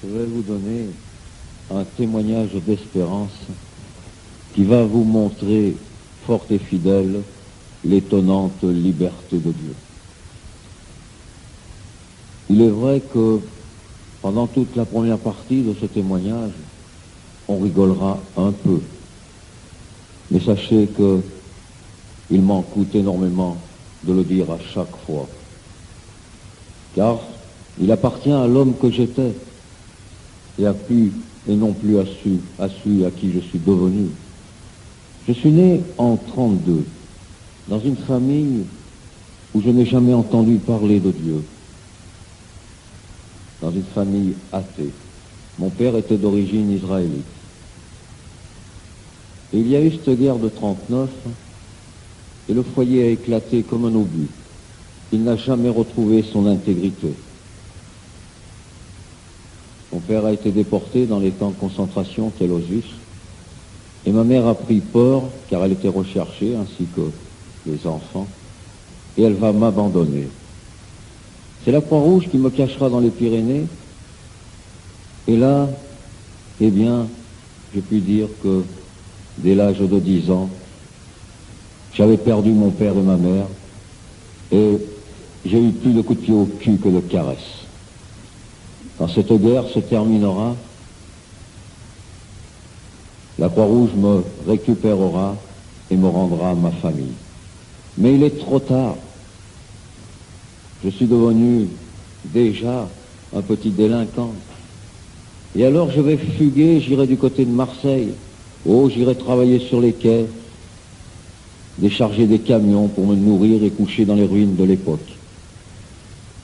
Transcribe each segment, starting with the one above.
Je vais vous donner un témoignage d'espérance qui va vous montrer, fort et fidèle, l'étonnante liberté de Dieu. Il est vrai que pendant toute la première partie de ce témoignage, on rigolera un peu. Mais sachez que il m'en coûte énormément de le dire à chaque fois. Car il appartient à l'homme que j'étais et non plus à celui à qui je suis devenu. Je suis né en 1932 dans une famille où je n'ai jamais entendu parler de Dieu. Dans une famille athée. Mon père était d'origine israélite. Et il y a eu cette guerre de 1939 et le foyer a éclaté comme un obus. Il n'a jamais retrouvé son intégrité. Mon père a été déporté dans les camps de concentration tel Auschwitz et ma mère a pris peur car elle était recherchée ainsi que les enfants et elle va m'abandonner. C'est la Croix-Rouge qui me cachera dans les Pyrénées et là, eh bien, je puis dire que dès l'âge de 10 ans, j'avais perdu mon père et ma mère et j'ai eu plus de coups de pied au cul que de caresses. Quand cette guerre se terminera, la Croix-Rouge me récupérera et me rendra ma famille. Mais il est trop tard. Je suis devenu déjà un petit délinquant. Et alors je vais fuguer, j'irai du côté de Marseille. Oh, j'irai travailler sur les quais, décharger des camions pour me nourrir et coucher dans les ruines de l'époque.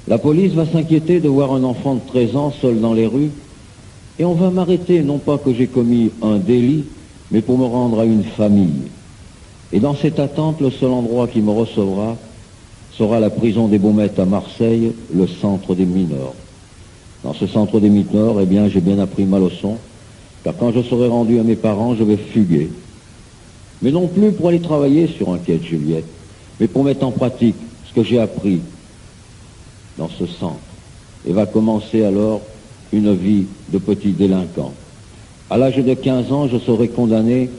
La police va s'inquiéter de voir un enfant de 13 ans seul dans les rues et on va m'arrêter, non pas que j'ai commis un délit, mais pour me rendre à une famille. Et dans cette attente, le seul endroit qui me recevra sera la prison des Baumettes à Marseille, le centre des mineurs. Dans ce centre des mineurs, eh bien, j'ai bien appris ma leçon, car quand je serai rendu à mes parents, je vais fuguer. Mais non plus pour aller travailler sur un quai de Juliette, mais pour mettre en pratique ce que j'ai appris dans ce centre. Et va commencer alors une vie de petit délinquant. À l'âge de 15 ans, je serai condamné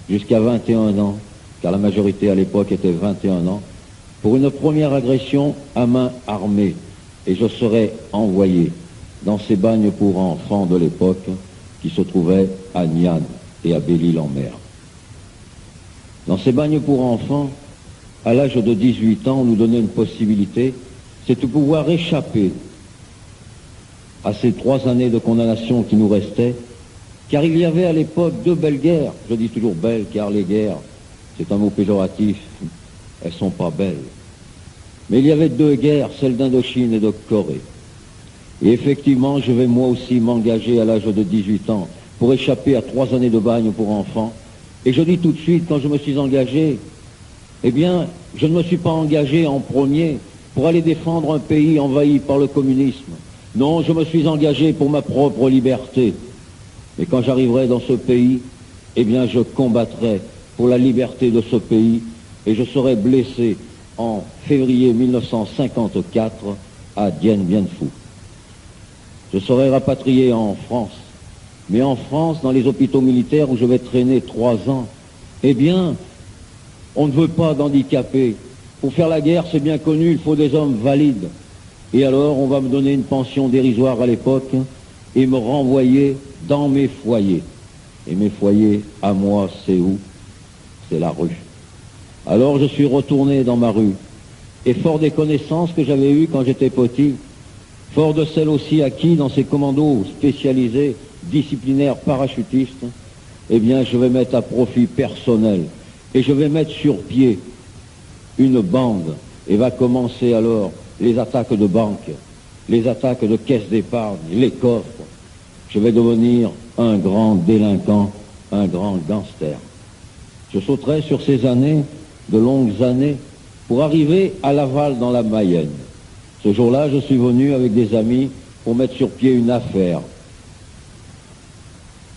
jusqu'à 21 ans, car la majorité à l'époque était 21 ans, pour une première agression à main armée. Et je serai envoyé dans ces bagnes pour enfants de l'époque qui se trouvaient à Niane et à Belle-Île-en-Mer. Dans ces bagnes pour enfants, à l'âge de 18 ans, on nous donnait une possibilité, c'est de pouvoir échapper à ces 3 années de condamnation qui nous restaient, car il y avait à l'époque 2 belles guerres. Je dis toujours belles, car les guerres, c'est un mot péjoratif, elles sont pas belles. Mais il y avait 2 guerres, celle d'Indochine et de Corée. Et effectivement, je vais moi aussi m'engager à l'âge de 18 ans pour échapper à 3 années de bagne pour enfants. Et je dis tout de suite, quand je me suis engagé, eh bien, je ne me suis pas engagé en premier pour aller défendre un pays envahi par le communisme. Non, je me suis engagé pour ma propre liberté. Et quand j'arriverai dans ce pays, eh bien, je combattrai pour la liberté de ce pays et je serai blessé en février 1954 à Dien Bien Phu. Je serai rapatrié en France. Mais en France, dans les hôpitaux militaires où je vais traîner 3 ans, eh bien, on ne veut pas d'handicapés. Pour faire la guerre, c'est bien connu, il faut des hommes valides. Et alors, on va me donner une pension dérisoire à l'époque et me renvoyer dans mes foyers. Et mes foyers, à moi, c'est où? C'est la rue. Alors, je suis retourné dans ma rue. Et fort des connaissances que j'avais eues quand j'étais petit, fort de celles aussi acquises dans ces commandos spécialisés, disciplinaires, parachutistes, eh bien, je vais mettre à profit personnel. Et je vais mettre sur pied une bande. Et va commencer alors les attaques de banques, les attaques de caisses d'épargne, les coffres. Je vais devenir un grand délinquant, un grand gangster. Je sauterai sur ces années, de longues années, pour arriver à Laval dans la Mayenne. Ce jour-là, je suis venu avec des amis pour mettre sur pied une affaire.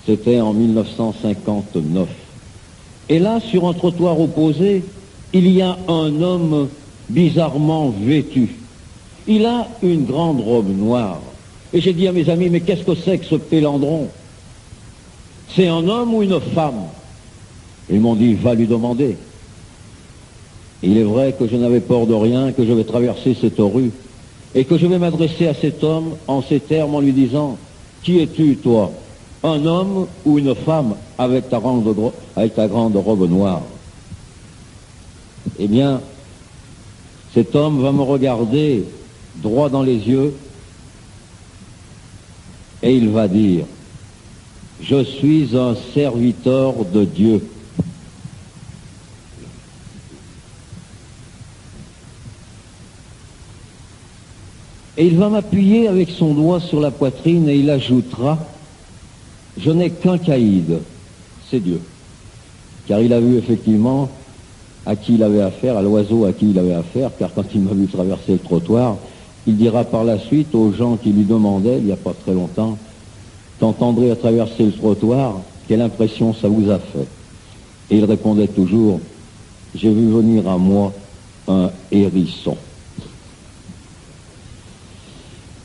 C'était en 1959. Et là, sur un trottoir opposé, il y a un homme bizarrement vêtu. Il a une grande robe noire Et j'ai dit à mes amis, mais qu'est-ce que c'est que ce pélandron? C'est un homme ou une femme? Ils m'ont dit, va lui demander. Il est vrai que je n'avais peur de rien, que je vais traverser cette rue, et que je vais m'adresser à cet homme en ces termes en lui disant, qui es-tu, toi? Un homme ou une femme avec ta grande robe noire? Eh bien, cet homme va me regarder droit dans les yeux et il va dire, je suis un serviteur de Dieu. Et il va m'appuyer avec son doigt sur la poitrine et il ajoutera, je n'ai qu'un caïd, c'est Dieu. Car il a vu effectivement à qui il avait affaire, à l'oiseau à qui il avait affaire, car quand il m'a vu traverser le trottoir, il dira par la suite aux gens qui lui demandaient, il n'y a pas très longtemps, t'entendrez à traverser le trottoir, quelle impression ça vous a fait? Et il répondait toujours, j'ai vu venir à moi un hérisson.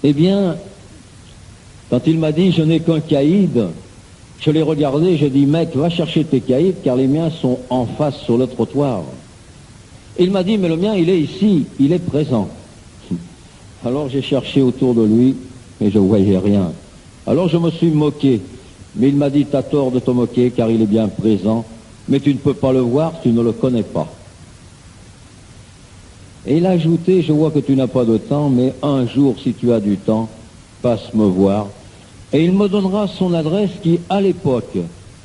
Eh bien, quand il m'a dit, je n'ai qu'un caïd, je l'ai regardé, j'ai dit, mec, va chercher tes caïds, car les miens sont en face sur le trottoir. Et il m'a dit, mais le mien, il est ici, il est présent. Alors j'ai cherché autour de lui, mais je ne voyais rien. Alors je me suis moqué, mais il m'a dit, t'as tort de te moquer, car il est bien présent, mais tu ne peux pas le voir, tu ne le connais pas. Et il a ajouté, je vois que tu n'as pas de temps, mais un jour, si tu as du temps, passe me voir. Et il me donnera son adresse qui, à l'époque,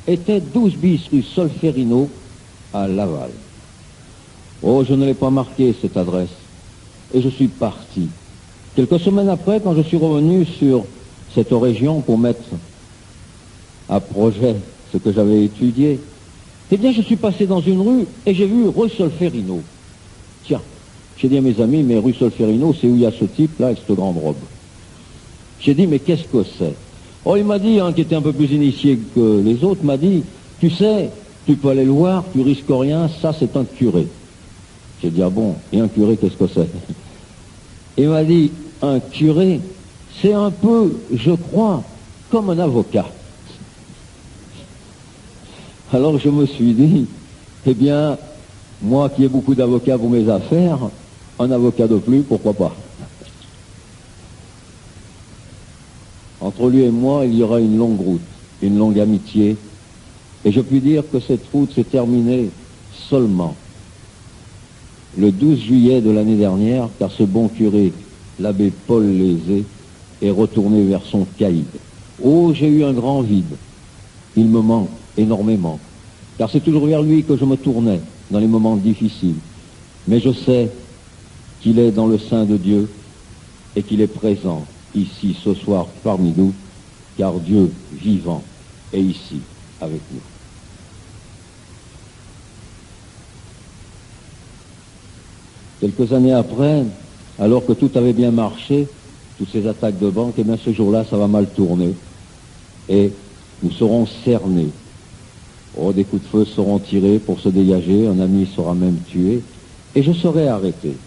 était 12 bis rue Solferino, à Laval. Oh, je ne l'ai pas marqué, cette adresse. Et je suis parti. Quelques semaines après, quand je suis revenu sur cette région pour mettre à projet ce que j'avais étudié, eh bien, je suis passé dans une rue et j'ai vu rue Solferino. Tiens, j'ai dit à mes amis, mais rue Solferino, c'est où il y a ce type-là avec cette grande robe. J'ai dit, mais qu'est-ce que c'est? Oh, il m'a dit, qui était un peu plus initié que les autres, m'a dit, tu sais, tu peux aller le voir, tu risques rien, ça c'est un curé. J'ai dit, ah bon, et un curé, qu'est-ce que c'est? Il m'a dit, un curé, c'est un peu, je crois, comme un avocat. Alors je me suis dit, eh bien, moi qui ai beaucoup d'avocats pour mes affaires, un avocat de plus, pourquoi pas? Entre lui et moi, il y aura une longue route, une longue amitié, et je puis dire que cette route s'est terminée seulement le 12 juillet de l'année dernière, car ce bon curé, l'abbé Paul Lézé, est retourné vers son caïd. Oh, j'ai eu un grand vide. Il me manque énormément, car c'est toujours vers lui que je me tournais dans les moments difficiles. Mais je sais qu'il est dans le sein de Dieu et qu'il est présent ici ce soir parmi nous, car Dieu vivant est ici avec nous. Quelques années après, alors que tout avait bien marché, toutes ces attaques de banque, eh bien ce jour-là, ça va mal tourner. Et nous serons cernés. Oh, des coups de feu seront tirés pour se dégager, un ami sera même tué, et je serai arrêté.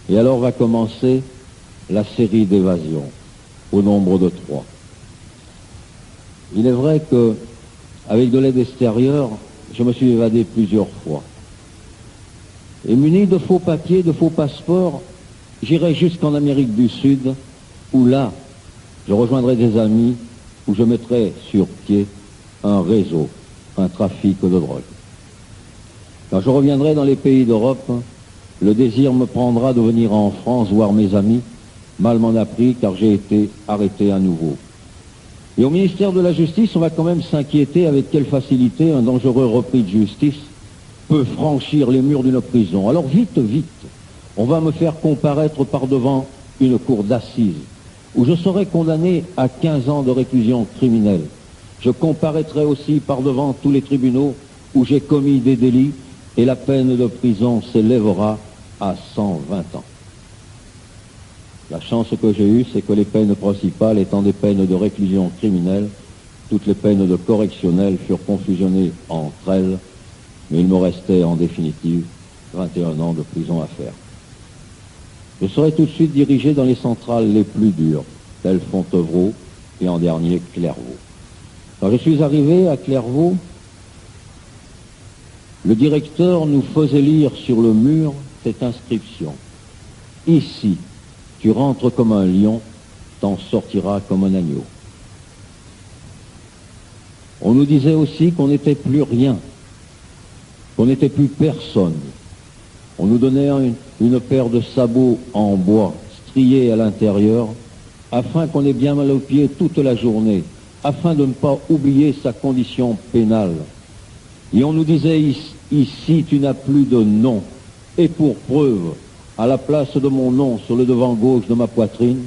Et alors va commencer la série d'évasions, au nombre de 3. Il est vrai que, avec de l'aide extérieure, je me suis évadé plusieurs fois. Et muni de faux papiers, de faux passeports, j'irai jusqu'en Amérique du Sud, où là, je rejoindrai des amis, où je mettrai sur pied un réseau, un trafic de drogue. Quand je reviendrai dans les pays d'Europe, le désir me prendra de venir en France voir mes amis. Mal m'en a pris, car j'ai été arrêté à nouveau. Et au ministère de la Justice, on va quand même s'inquiéter avec quelle facilité un dangereux repris de justice peut franchir les murs d'une prison. Alors vite, vite, on va me faire comparaître par devant une cour d'assises, où je serai condamné à 15 ans de réclusion criminelle. Je comparaîtrai aussi par devant tous les tribunaux où j'ai commis des délits, et la peine de prison s'élèvera à 120 ans. La chance que j'ai eue, c'est que les peines principales étant des peines de réclusion criminelle, toutes les peines de correctionnel furent confusionnées entre elles, mais il me restait en définitive 21 ans de prison à faire. je serai tout de suite dirigé dans les centrales les plus dures, telles Fontevraud et en dernier Clairvaux. Quand je suis arrivé à Clairvaux, le directeur nous faisait lire sur le mur cette inscription. Ici, tu rentres comme un lion, t'en sortiras comme un agneau. On nous disait aussi qu'on n'était plus rien, qu'on n'était plus personne. On nous donnait une paire de sabots en bois, striés à l'intérieur, afin qu'on ait bien mal aux pieds toute la journée, afin de ne pas oublier sa condition pénale. Et on nous disait, ici tu n'as plus de nom. Et pour preuve, à la place de mon nom sur le devant gauche de ma poitrine,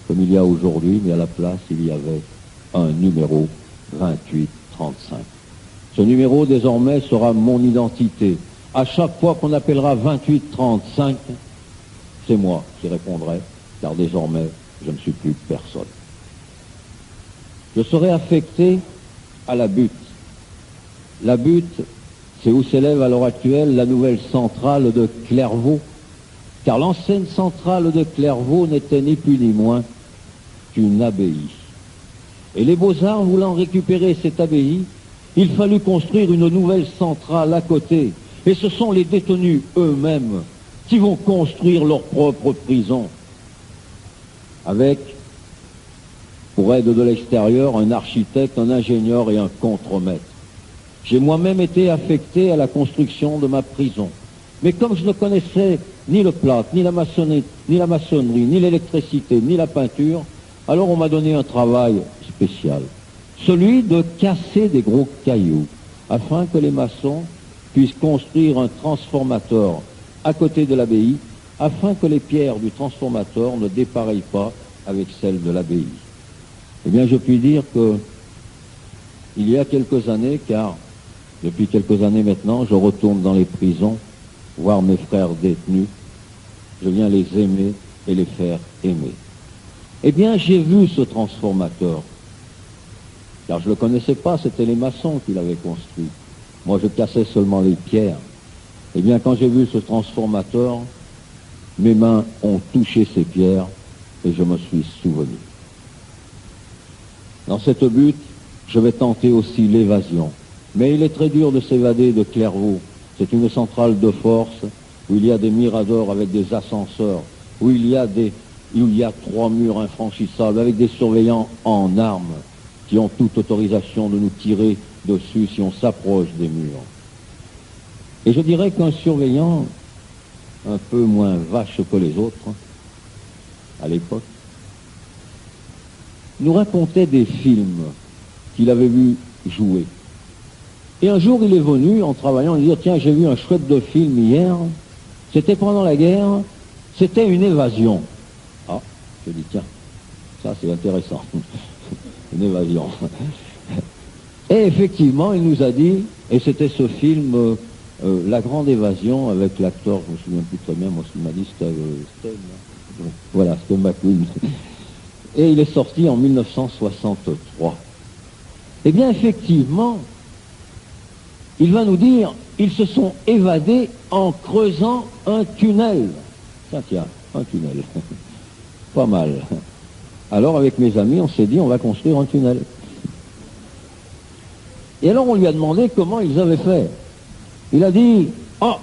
comme il y a aujourd'hui, mais à la place il y avait un numéro 2835. Ce numéro désormais sera mon identité. À chaque fois qu'on appellera 2835, c'est moi qui répondrai, car désormais je ne suis plus personne. Je serai affecté à la butte. La butte, c'est où s'élève à l'heure actuelle la nouvelle centrale de Clairvaux, car l'ancienne centrale de Clairvaux n'était ni plus ni moins qu'une abbaye. Et les Beaux-Arts voulant récupérer cette abbaye, il fallut construire une nouvelle centrale à côté. Et ce sont les détenus eux-mêmes qui vont construire leur propre prison, avec, pour aide de l'extérieur, un architecte, un ingénieur et un contremaître. J'ai moi-même été affecté à la construction de ma prison. Mais comme je ne connaissais ni le plâtre, ni la maçonnerie, ni l'électricité, ni la peinture, alors on m'a donné un travail spécial, celui de casser des gros cailloux, afin que les maçons puissent construire un transformateur à côté de l'abbaye, afin que les pierres du transformateur ne dépareillent pas avec celles de l'abbaye. Eh bien, je puis dire que il y a quelques années, car depuis quelques années maintenant, je retourne dans les prisons, voir mes frères détenus, je viens les aimer et les faire aimer. Eh bien, j'ai vu ce transformateur, car je ne le connaissais pas, c'était les maçons qui l'avaient construit. Moi, je cassais seulement les pierres. Eh bien, quand j'ai vu ce transformateur, mes mains ont touché ces pierres et je me suis souvenu. Dans cette butte, je vais tenter aussi l'évasion. Mais il est très dur de s'évader de Clairvaux. C'est une centrale de force où il y a des miradors avec des ascenseurs, où il y a 3 murs infranchissables avec des surveillants en armes qui ont toute autorisation de nous tirer dessus si on s'approche des murs. Et je dirais qu'un surveillant un peu moins vache que les autres, à l'époque, nous racontait des films qu'il avait vu jouer. Et un jour, il est venu, en travaillant, il dit « Tiens, j'ai vu un chouette de film hier, c'était pendant la guerre, c'était une évasion. » Ah, je dis « Tiens, ça c'est intéressant, une évasion. » Et effectivement, il nous a dit, et c'était ce film, La Grande Évasion, avec l'acteur, je me souviens plus très bien, moi ce qu'il m'a dit, c'était voilà, Steve McQueen. Et il est sorti en 1963. Eh bien, effectivement, il va nous dire, ils se sont évadés en creusant un tunnel. Tiens, un tunnel. Pas mal. Alors, avec mes amis, on s'est dit, on va construire un tunnel. Et alors, on lui a demandé comment ils avaient fait. Il a dit, oh,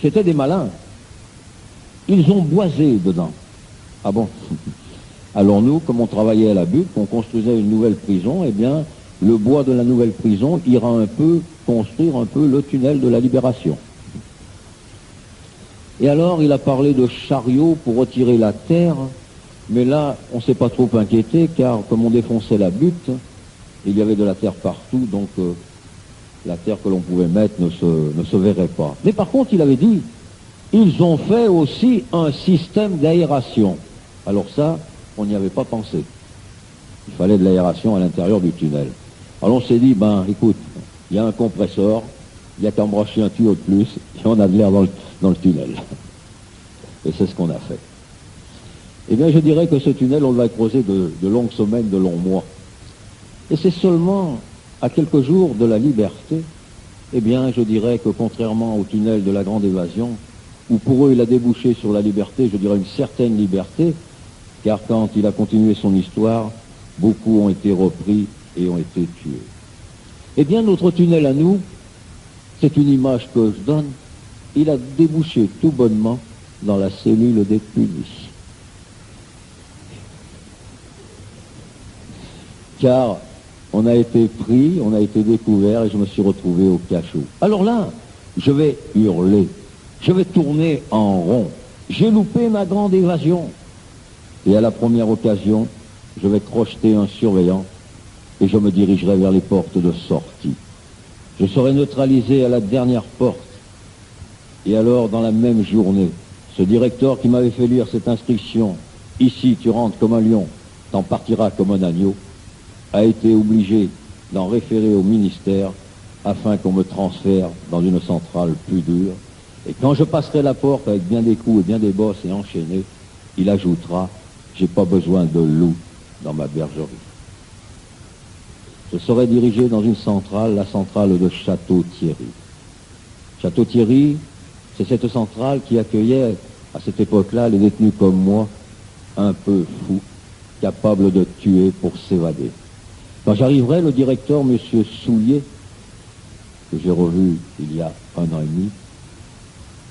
c'était des malins. Ils ont boisé dedans. Ah bon? Alors nous, comme on travaillait à la butte, on construisait une nouvelle prison, eh bien, le bois de la nouvelle prison ira construire un peu le tunnel de la Libération. Et alors, il a parlé de chariots pour retirer la terre, mais là, on ne s'est pas trop inquiété, car comme on défonçait la butte, il y avait de la terre partout, donc la terre que l'on pouvait mettre ne se verrait pas. Mais par contre, il avait dit, ils ont fait aussi un système d'aération. Alors ça, on n'y avait pas pensé. Il fallait de l'aération à l'intérieur du tunnel. Alors on s'est dit, écoute, il y a un compresseur, il n'y a qu'à brancher un tuyau de plus, et on a de l'air dans le tunnel. Et c'est ce qu'on a fait. Eh bien, je dirais que ce tunnel, on va creuser de longues semaines, de longs mois. Et c'est seulement à quelques jours de la liberté, eh bien, je dirais que contrairement au tunnel de la Grande Évasion, où pour eux il a débouché sur la liberté, je dirais une certaine liberté, car quand il a continué son histoire, beaucoup ont été repris et ont été tués. Eh bien, notre tunnel à nous, c'est une image que je donne, il a débouché tout bonnement dans la cellule des punis. Car on a été pris, on a été découvert et je me suis retrouvé au cachot. Alors là, je vais hurler, je vais tourner en rond. J'ai loupé ma grande évasion. Et à la première occasion, je vais crocheter un surveillant et je me dirigerai vers les portes de sortie. Je serai neutralisé à la dernière porte. Et alors, dans la même journée, ce directeur qui m'avait fait lire cette inscription, « Ici, tu rentres comme un lion, t'en partiras comme un agneau », a été obligé d'en référer au ministère afin qu'on me transfère dans une centrale plus dure. Et quand je passerai la porte avec bien des coups et bien des bosses et enchaîné, il ajoutera « J'ai pas besoin de loup dans ma bergerie ». Je serai dirigé dans une centrale, la centrale de Château-Thierry. Château-Thierry, c'est cette centrale qui accueillait à cette époque-là les détenus comme moi, un peu fous, capables de tuer pour s'évader. Quand j'arriverai, le directeur, M. Soulier, que j'ai revu il y a 1 an et demi,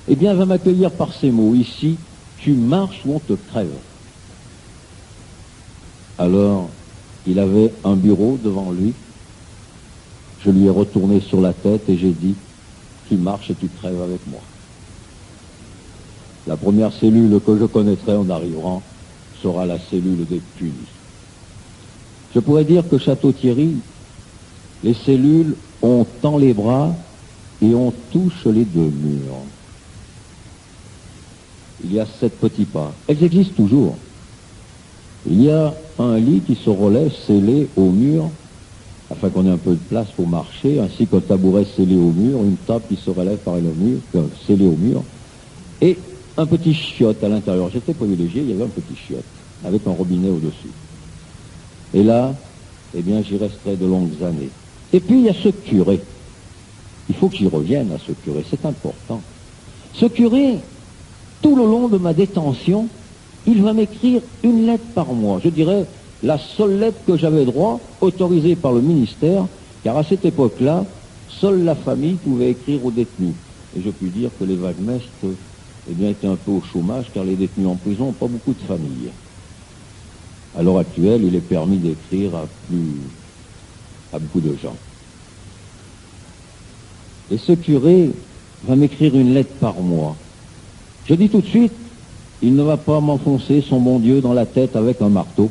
eh bien, va m'accueillir par ces mots. Ici, tu marches ou on te crève. Alors, il avait un bureau devant lui. Je lui ai retourné sur la tête et j'ai dit, tu marches et tu crèves avec moi. La première cellule que je connaîtrai en arrivant sera la cellule des punis. Je pourrais dire que Château-Thierry, les cellules, on tend les bras et on touche les 2 murs. Il y a 7 petits pas. Elles existent toujours. Il y a un lit qui se relève scellé au mur, afin qu'on ait un peu de place pour marcher, ainsi qu'un tabouret scellé au mur, une table qui se relève par le mur, scellée au mur, et un petit chiotte à l'intérieur. J'étais privilégié, il y avait un petit chiotte, avec un robinet au-dessus. Et là, eh bien, j'y resterai de longues années. Et puis, il y a ce curé. Il faut que j'y revienne à ce curé, c'est important. Ce curé, tout le long de ma détention, il va m'écrire une lettre par mois. Je dirais la seule lettre que j'avais droit, autorisée par le ministère, car à cette époque-là, seule la famille pouvait écrire aux détenus. Et je puis dire que les vaguemestres, eh bien, étaient un peu au chômage, car les détenus en prison n'ont pas beaucoup de familles. À l'heure actuelle, il est permis d'écrire à beaucoup de gens. Et ce curé va m'écrire une lettre par mois. Je dis tout de suite, il ne va pas m'enfoncer son bon Dieu dans la tête avec un marteau.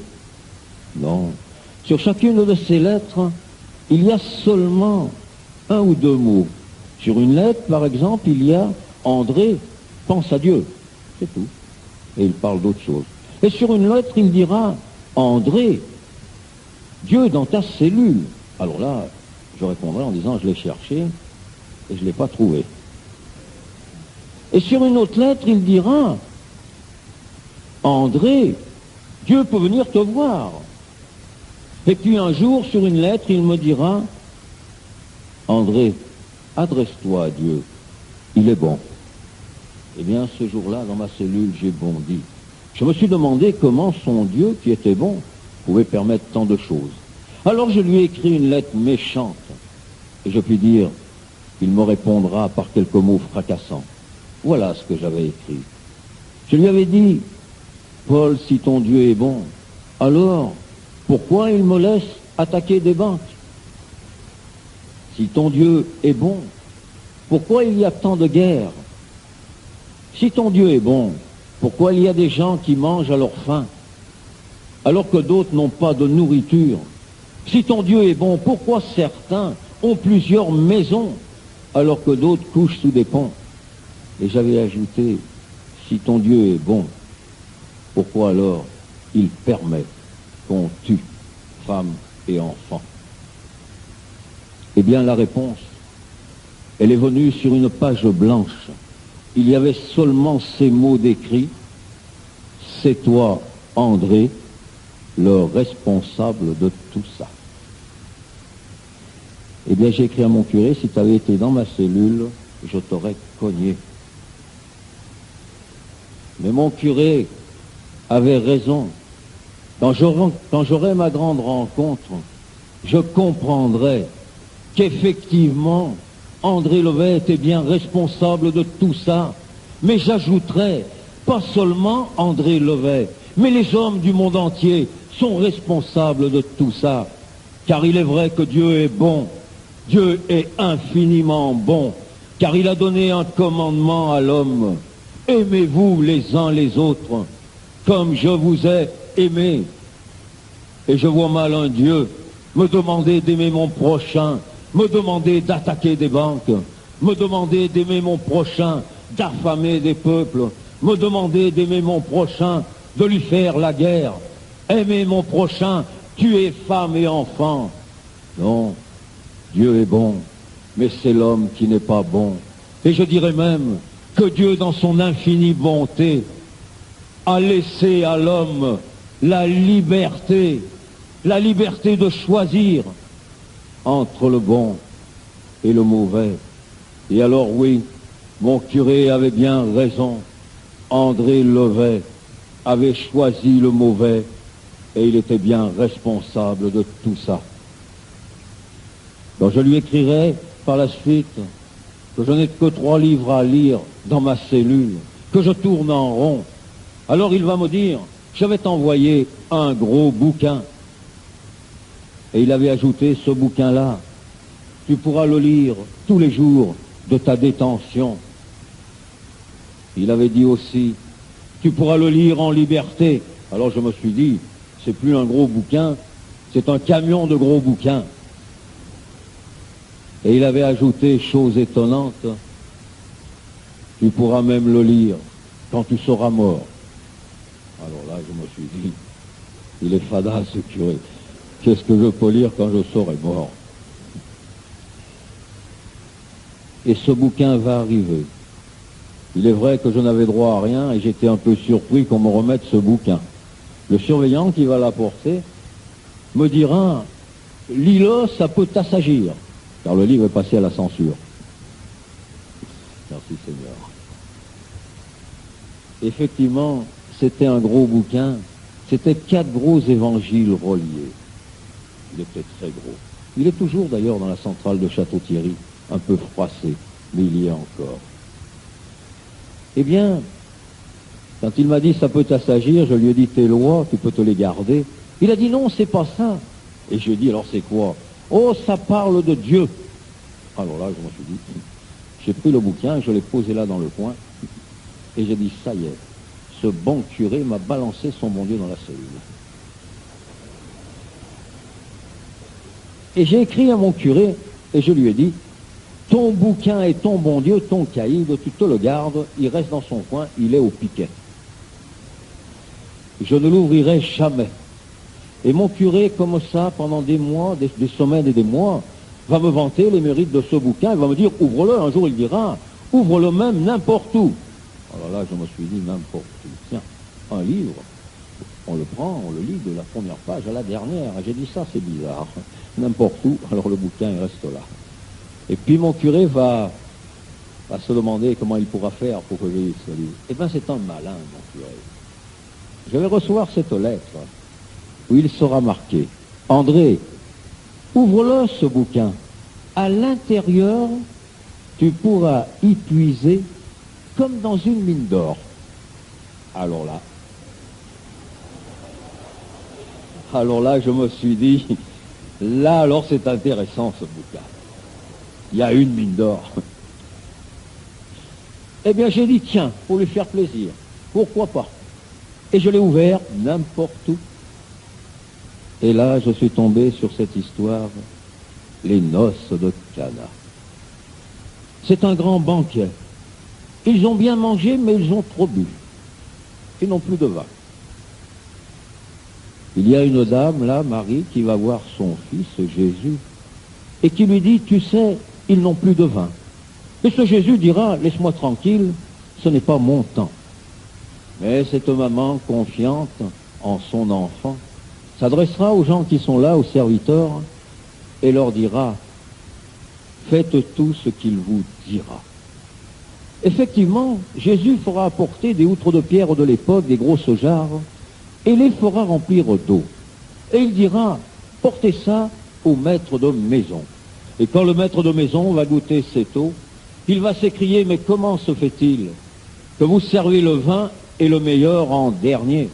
Non. Sur chacune de ces lettres, il y a seulement 1 ou 2 mots. Sur une lettre, par exemple, il y a « André, pense à Dieu ». C'est tout. Et il parle d'autre chose. Et sur une lettre, il dira « André, Dieu dans ta cellule ». Alors là, je répondrai en disant « Je l'ai cherché et je ne l'ai pas trouvé ». Et sur une autre lettre, il dira « André, Dieu peut venir te voir ». Et puis un jour, sur une lettre, il me dira « André, adresse-toi à Dieu, il est bon ». Eh bien, ce jour-là, dans ma cellule, j'ai bondi. Je me suis demandé comment son Dieu, qui était bon, pouvait permettre tant de choses. Alors je lui ai écrit une lettre méchante, et je puis dire, il me répondra par quelques mots fracassants. Voilà ce que j'avais écrit. Je lui avais dit, Paul, si ton Dieu est bon, alors pourquoi il me laisse attaquer des banques? Si ton Dieu est bon, pourquoi il y a tant de guerres? Si ton Dieu est bon, pourquoi il y a des gens qui mangent à leur faim, alors que d'autres n'ont pas de nourriture? Si ton Dieu est bon, pourquoi certains ont plusieurs maisons, alors que d'autres couchent sous des ponts? Et j'avais ajouté, si ton Dieu est bon, pourquoi alors il permet qu'on tue femmes et enfants? Eh bien, la réponse, elle est venue sur une page blanche. Il y avait seulement ces mots décrits. C'est toi, André, le responsable de tout ça. Eh bien, j'ai écrit à mon curé, si tu avais été dans ma cellule, je t'aurais cogné. Mais mon curé avait raison. Quand j'aurai ma grande rencontre, je comprendrai qu'effectivement, André Levet était bien responsable de tout ça. Mais j'ajouterai, pas seulement André Levet, mais les hommes du monde entier sont responsables de tout ça. Car il est vrai que Dieu est bon, Dieu est infiniment bon, car il a donné un commandement à l'homme. Aimez-vous les uns les autres, comme je vous ai aimé. Et je vois mal un Dieu me demander d'aimer mon prochain, me demander d'attaquer des banques, me demander d'aimer mon prochain, d'affamer des peuples, me demander d'aimer mon prochain, de lui faire la guerre, aimer mon prochain, tuer femmes et enfants. Non, Dieu est bon, mais c'est l'homme qui n'est pas bon. Et je dirais même que Dieu, dans son infinie bonté, a laissé à l'homme la liberté de choisir entre le bon et le mauvais. Et alors oui, mon curé avait bien raison. André Levet avait choisi le mauvais et il était bien responsable de tout ça. Donc je lui écrirai par la suite que je n'ai que 3 livres à lire dans ma cellule, que je tourne en rond. Alors il va me dire, je vais t'envoyer un gros bouquin. Et il avait ajouté, ce bouquin-là, tu pourras le lire tous les jours de ta détention. Il avait dit aussi, tu pourras le lire en liberté. Alors je me suis dit, c'est plus un gros bouquin, c'est un camion de gros bouquins. Et il avait ajouté, chose étonnante, tu pourras même le lire quand tu seras mort. Alors là, je me suis dit, il est fada ce curé. Qu'est-ce que je peux lire quand je serai mort? Et ce bouquin va arriver. Il est vrai que je n'avais droit à rien et j'étais un peu surpris qu'on me remette ce bouquin. Le surveillant qui va l'apporter me dira, lis-le, ça peut t'assagir. Car le livre est passé à la censure. Merci Seigneur. Effectivement, c'était un gros bouquin. C'était 4 gros évangiles reliés. Il était très gros. Il est toujours d'ailleurs dans la centrale de Château-Thierry, un peu froissé, mais il y est encore. Eh bien, quand il m'a dit ça peut t'assagir, je lui ai dit tes lois, tu peux te les garder. Il a dit non, c'est pas ça. Et je lui ai dit alors c'est quoi? Oh, ça parle de Dieu. Alors là, je me suis dit, j'ai pris le bouquin, je l'ai posé là dans le coin, et j'ai dit ça y est, ce bon curé m'a balancé son bon Dieu dans la cellule. Et j'ai écrit à mon curé, et je lui ai dit, ton bouquin et ton bon Dieu, ton caïd, tu te le gardes, il reste dans son coin, il est au piquet. Je ne l'ouvrirai jamais. Et mon curé, comme ça, pendant des mois, des semaines et des mois, va me vanter les mérites de ce bouquin, il va me dire, ouvre-le, un jour il dira, ouvre-le même n'importe où. Alors là, je me suis dit, n'importe où. Tiens, un livre, on le prend, on le lit de la première page à la dernière. J'ai dit, ça c'est bizarre. N'importe où, alors le bouquin il reste là. Et puis mon curé va se demander comment il pourra faire pour que je lise ce livre. Eh bien, c'est un malin, mon curé. Je vais recevoir cette lettre où il sera marqué, André, ouvre-le ce bouquin. À l'intérieur, tu pourras y puiser comme dans une mine d'or. Alors là, je me suis dit, là, alors c'est intéressant ce bouquin. Il y a une mine d'or. Eh bien, j'ai dit, tiens, pour lui faire plaisir, pourquoi pas? Et je l'ai ouvert n'importe où. Et là, je suis tombé sur cette histoire, les noces de Cana. C'est un grand banquet. Ils ont bien mangé, mais ils ont trop bu. Ils n'ont plus de vin. Il y a une dame, là, Marie, qui va voir son fils, Jésus, et qui lui dit, tu sais, ils n'ont plus de vin. Et ce Jésus dira, laisse-moi tranquille, ce n'est pas mon temps. Mais cette maman confiante en son enfant s'adressera aux gens qui sont là, aux serviteurs, et leur dira, faites tout ce qu'il vous dira. Effectivement, Jésus fera apporter des outres de pierre de l'époque, des grosses jarres, et les fera remplir d'eau. Et il dira, portez ça au maître de maison. Et quand le maître de maison va goûter cette eau, il va s'écrier, mais comment se fait-il que vous servez le vin et le meilleur en dernier?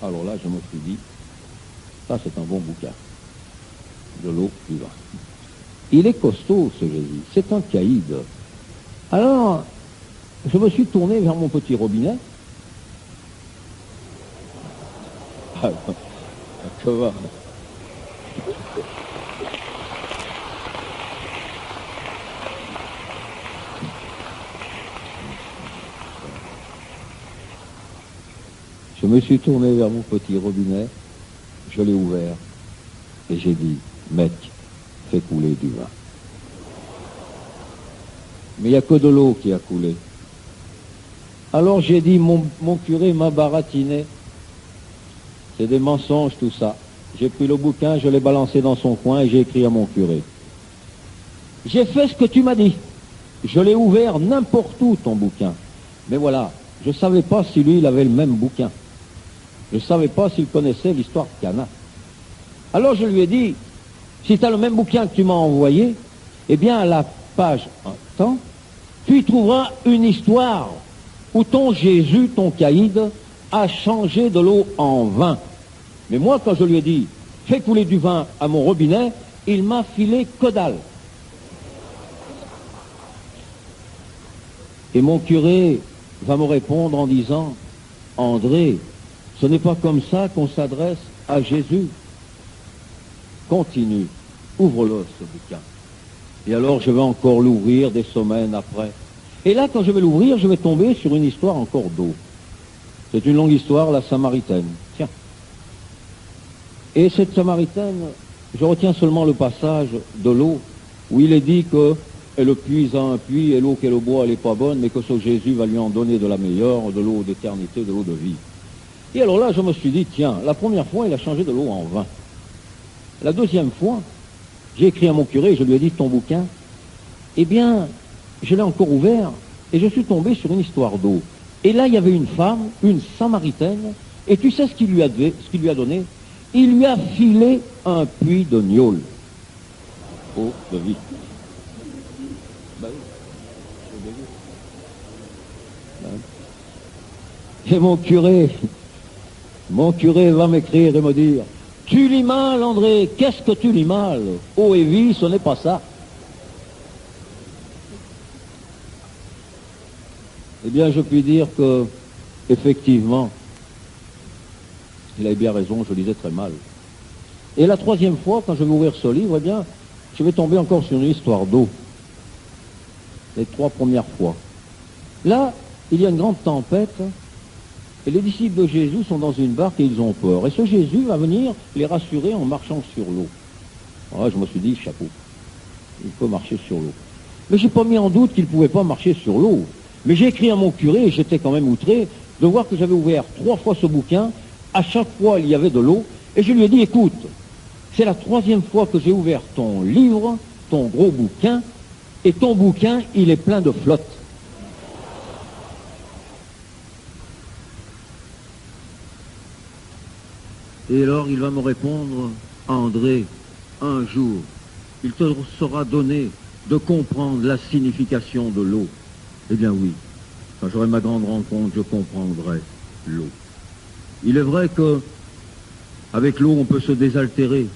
Alors là, je me suis dit, ça c'est un bon bouquin. De l'eau, du vin. Il est costaud, ce Jésus. C'est un caïd. Alors, je me suis tourné vers mon petit robinet. Ah, que va? Je me suis tourné vers mon petit robinet, je l'ai ouvert et j'ai dit, mec, fais couler du vin. Mais il n'y a que de l'eau qui a coulé. Alors j'ai dit, mon curé m'a baratiné. C'est des mensonges tout ça. J'ai pris le bouquin, je l'ai balancé dans son coin et j'ai écrit à mon curé. J'ai fait ce que tu m'as dit. Je l'ai ouvert n'importe où ton bouquin. Mais voilà, je ne savais pas si lui il avait le même bouquin. Je ne savais pas s'il connaissait l'histoire de Cana. Alors je lui ai dit, si tu as le même bouquin que tu m'as envoyé, eh bien à la page 1, tu y trouveras une histoire où ton Jésus, ton caïd, a changé de l'eau en vin. Mais moi, quand je lui ai dit, fais couler du vin à mon robinet, il m'a filé que dalle. Et mon curé va me répondre en disant, André, ce n'est pas comme ça qu'on s'adresse à Jésus. Continue, ouvre-le ce bouquin. Et alors je vais encore l'ouvrir des semaines après. Et là, quand je vais l'ouvrir, je vais tomber sur une histoire encore d'eau. C'est une longue histoire, la Samaritaine. Tiens. Et cette Samaritaine, je retiens seulement le passage de l'eau, où il est dit qu'elle puise à un puits, et l'eau qu'elle boit, elle n'est pas bonne, mais que ce Jésus va lui en donner de la meilleure, de l'eau d'éternité, de l'eau de vie. Et alors là, je me suis dit, tiens, la première fois, il a changé de l'eau en vin. La deuxième fois, j'ai écrit à mon curé, je lui ai dit, ton bouquin, eh bien, je l'ai encore ouvert, et je suis tombé sur une histoire d'eau. Et là, il y avait une femme, une Samaritaine, et tu sais ce qu'il lui a donné? Il lui a filé un puits de gnôle. Eau de vie. Ben oui, ben oui. Et mon curé va m'écrire et me dire, tu lis mal, André, qu'est-ce que tu lis mal? Eau et vie, ce n'est pas ça. Eh bien, je puis dire que, effectivement, il avait bien raison, je lisais très mal. Et la troisième fois, quand je vais ouvrir ce livre, eh bien, je vais tomber encore sur une histoire d'eau. Les trois premières fois. Là, il y a une grande tempête, et les disciples de Jésus sont dans une barque et ils ont peur. Et ce Jésus va venir les rassurer en marchant sur l'eau. Alors là, je me suis dit, chapeau, il peut marcher sur l'eau. Mais je n'ai pas mis en doute qu'il ne pouvait pas marcher sur l'eau. Mais j'ai écrit à mon curé, et j'étais quand même outré, de voir que j'avais ouvert 3 fois ce bouquin, à chaque fois il y avait de l'eau, et je lui ai dit, écoute, c'est la 3e fois que j'ai ouvert ton livre, ton gros bouquin, et ton bouquin, il est plein de flotte. Et alors il va me répondre, André, un jour, il te sera donné de comprendre la signification de l'eau. Eh bien oui, quand j'aurai ma grande rencontre, je comprendrai l'eau. Il est vrai que avec l'eau, on peut se désaltérer,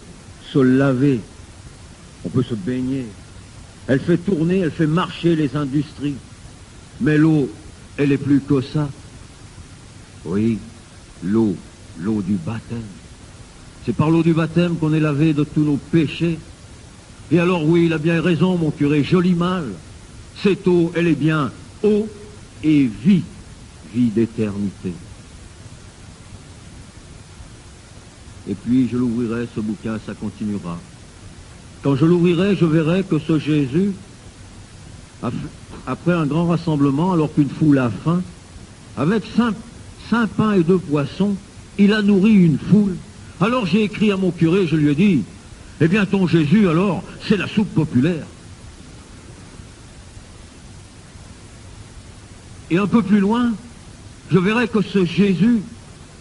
se laver, on peut se baigner. Elle fait tourner, elle fait marcher les industries. Mais l'eau, elle est plus que ça. Oui, l'eau du baptême. C'est par l'eau du baptême qu'on est lavé de tous nos péchés. Et alors oui, il a bien raison, mon curé, je lis mal. Cette eau, elle est bien eau et vie, vie d'éternité. Et puis je l'ouvrirai, ce bouquin, ça continuera. Quand je l'ouvrirai, je verrai que ce Jésus, après un grand rassemblement, alors qu'une foule a faim, avec 5 pains et 2 poissons, il a nourri une foule. Alors j'ai écrit à mon curé, je lui ai dit, eh bien ton Jésus alors, c'est la soupe populaire. Et un peu plus loin, je verrai que ce Jésus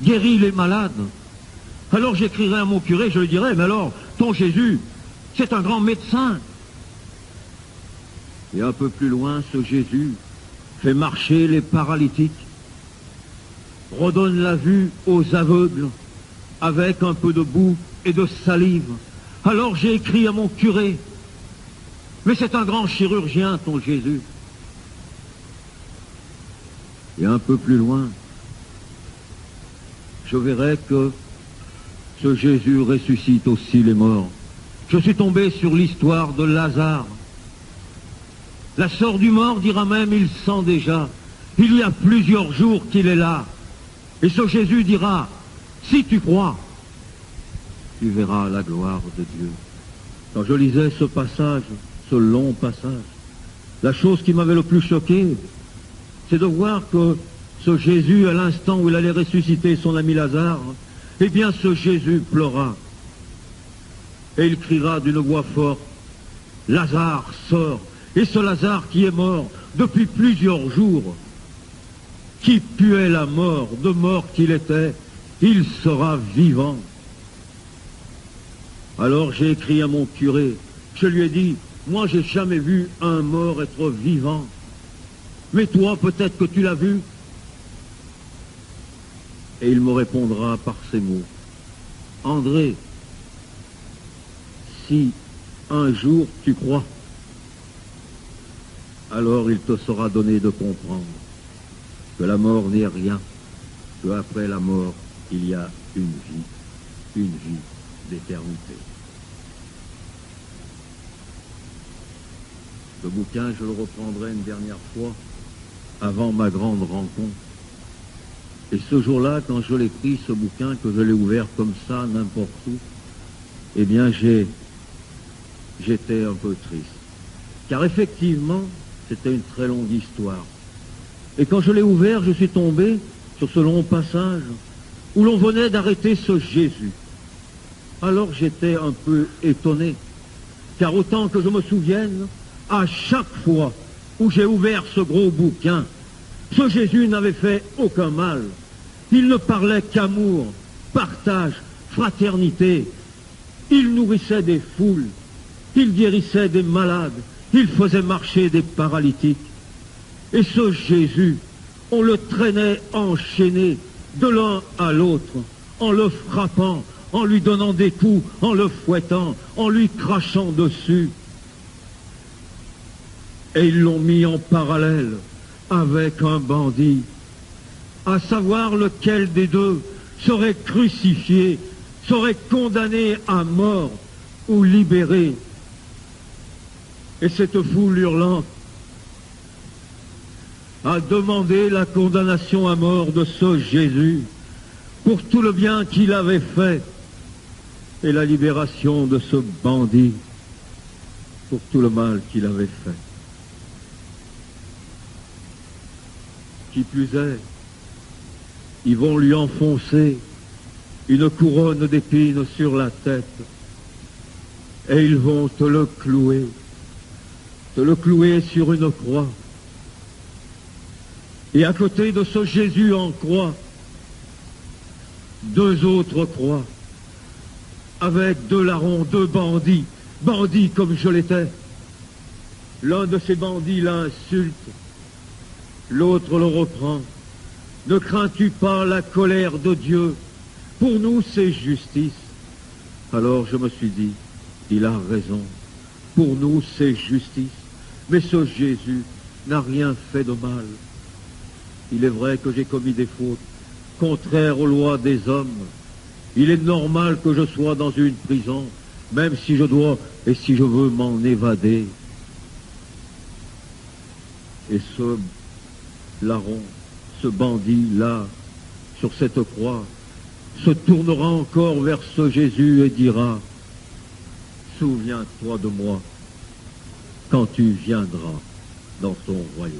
guérit les malades. Alors j'écrirai à mon curé, je lui dirai, mais alors, ton Jésus, c'est un grand médecin. Et un peu plus loin, ce Jésus fait marcher les paralytiques, redonne la vue aux aveugles, avec un peu de boue et de salive. Alors j'ai écrit à mon curé, mais c'est un grand chirurgien, ton Jésus. Et un peu plus loin, je verrai que ce Jésus ressuscite aussi les morts. Je suis tombé sur l'histoire de Lazare. La sœur du mort dira même, il sent déjà, il y a plusieurs jours qu'il est là. Et ce Jésus dira, si tu crois, tu verras la gloire de Dieu. Quand je lisais ce passage, ce long passage, la chose qui m'avait le plus choqué, c'est de voir que ce Jésus, à l'instant où il allait ressusciter son ami Lazare, eh bien ce Jésus pleura. Et il criera d'une voix forte, Lazare, sort. Et ce Lazare qui est mort depuis plusieurs jours, qui puait la mort, de mort qu'il était, il sera vivant. Alors j'ai écrit à mon curé, je lui ai dit, moi j'ai jamais vu un mort être vivant, mais toi peut-être que tu l'as vu. Et il me répondra par ces mots, André, si un jour tu crois, alors il te sera donné de comprendre que la mort n'est rien, qu'après la mort, il y a une vie d'éternité. Ce bouquin, je le reprendrai une dernière fois avant ma grande rencontre. Et ce jour-là, quand je l'ai pris, ce bouquin, que je l'ai ouvert comme ça, n'importe où, eh bien, j'étais un peu triste. Car effectivement, c'était une très longue histoire. Et quand je l'ai ouvert, je suis tombé sur ce long passage où l'on venait d'arrêter ce Jésus. Alors j'étais un peu étonné, car autant que je me souvienne, à chaque fois où j'ai ouvert ce gros bouquin, ce Jésus n'avait fait aucun mal. Il ne parlait qu'amour, partage, fraternité. Il nourrissait des foules, il guérissait des malades, il faisait marcher des paralytiques. Et ce Jésus, on le traînait enchaîné de l'un à l'autre, en le frappant, en lui donnant des coups, en le fouettant, en lui crachant dessus. Et ils l'ont mis en parallèle avec un bandit, à savoir lequel des deux serait crucifié, serait condamné à mort ou libéré. Et cette foule hurlante a demandé la condamnation à mort de ce Jésus pour tout le bien qu'il avait fait et la libération de ce bandit pour tout le mal qu'il avait fait. Qui plus est, ils vont lui enfoncer une couronne d'épines sur la tête et ils vont te le clouer sur une croix. Et à côté de ce Jésus en croix, deux autres croix, avec deux larrons, deux bandits, bandits comme je l'étais. L'un de ces bandits l'insulte, l'autre le reprend. Ne crains-tu pas la colère de Dieu? Pour nous, c'est justice. Alors je me suis dit, il a raison. Pour nous, c'est justice. Mais ce Jésus n'a rien fait de mal. Il est vrai que j'ai commis des fautes contraires aux lois des hommes. Il est normal que je sois dans une prison, même si je dois et si je veux m'en évader. Et ce larron, ce bandit-là, sur cette croix, se tournera encore vers ce Jésus et dira, « Souviens-toi de moi quand tu viendras dans ton royaume. »